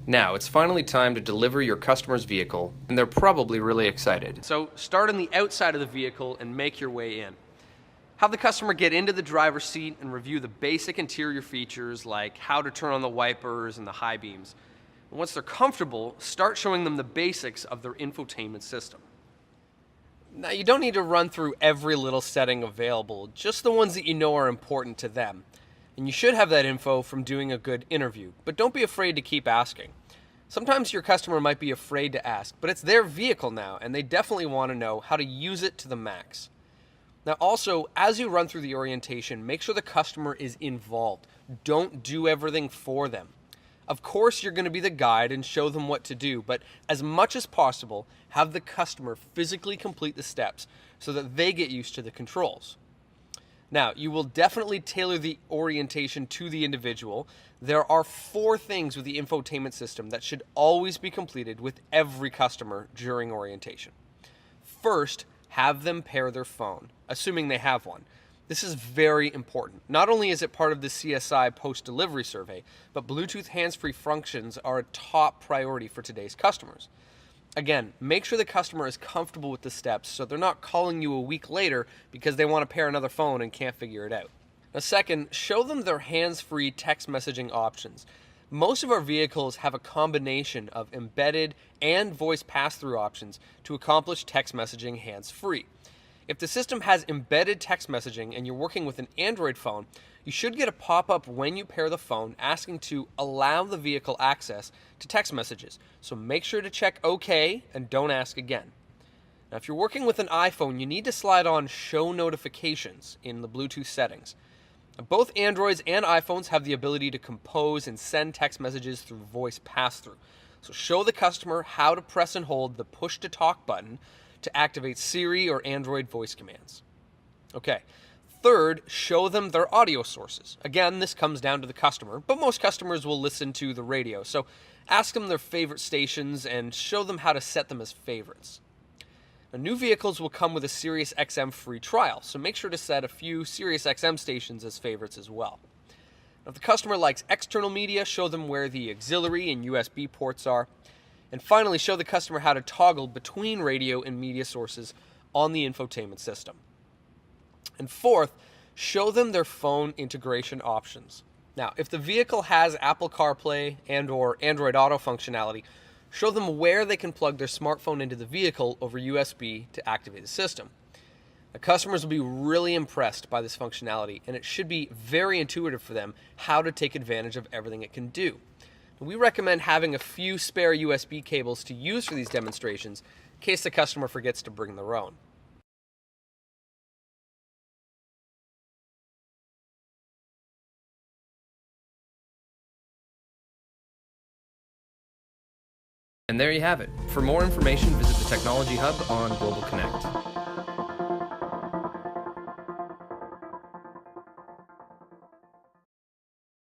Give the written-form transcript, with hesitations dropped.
Now, it's finally time to deliver your customer's vehicle, and they're probably really excited. So start on the outside of the vehicle and make your way in. Have the customer get into the driver's seat and review the basic interior features like how to turn on the wipers and the high beams. And once they're comfortable, start showing them the basics of their infotainment system. Now, you don't need to run through every little setting available, just the ones that you know are important to them. And you should have that info from doing a good interview, but don't be afraid to keep asking. Sometimes your customer might be afraid to ask, but it's their vehicle now, and they definitely want to know how to use it to the max. Now also, as you run through the orientation, make sure the customer is involved. Don't do everything for them. Of course, you're going to be the guide and show them what to do, but as much as possible, have the customer physically complete the steps so that they get used to the controls. Now, you will definitely tailor the orientation to the individual. There are 4 things with the infotainment system that should always be completed with every customer during orientation. First, have them pair their phone, assuming they have one. This is very important. Not only is it part of the CSI post-delivery survey, but Bluetooth hands-free functions are a top priority for today's customers. Again, make sure the customer is comfortable with the steps so they're not calling you a week later because they want to pair another phone and can't figure it out. Now, second, show them their hands-free text messaging options. Most of our vehicles have a combination of embedded and voice pass-through options to accomplish text messaging hands-free. If the system has embedded text messaging and you're working with an Android phone, you should get a pop-up when you pair the phone asking to allow the vehicle access to text messages. So make sure to check OK and don't ask again. Now, if you're working with an iPhone, you need to slide on Show Notifications in the Bluetooth settings. Now, both Androids and iPhones have the ability to compose and send text messages through voice pass-through. So show the customer how to press and hold the push-to-talk button to activate Siri or Android voice commands. Okay. Third, show them their audio sources. Again, this comes down to the customer, but most customers will listen to the radio. So ask them their favorite stations and show them how to set them as favorites. Now, new vehicles will come with a Sirius XM free trial, so make sure to set a few Sirius XM stations as favorites as well. Now, if the customer likes external media, show them where the auxiliary and USB ports are. And finally, show the customer how to toggle between radio and media sources on the infotainment system. And fourth, show them their phone integration options. Now, if the vehicle has Apple CarPlay and/or Android Auto functionality, show them where they can plug their smartphone into the vehicle over USB to activate the system. Now, customers will be really impressed by this functionality, and it should be very intuitive for them how to take advantage of everything it can do. We recommend having a few spare USB cables to use for these demonstrations in case the customer forgets to bring their own. And there you have it. For more information, visit the Technology Hub on Global Connect.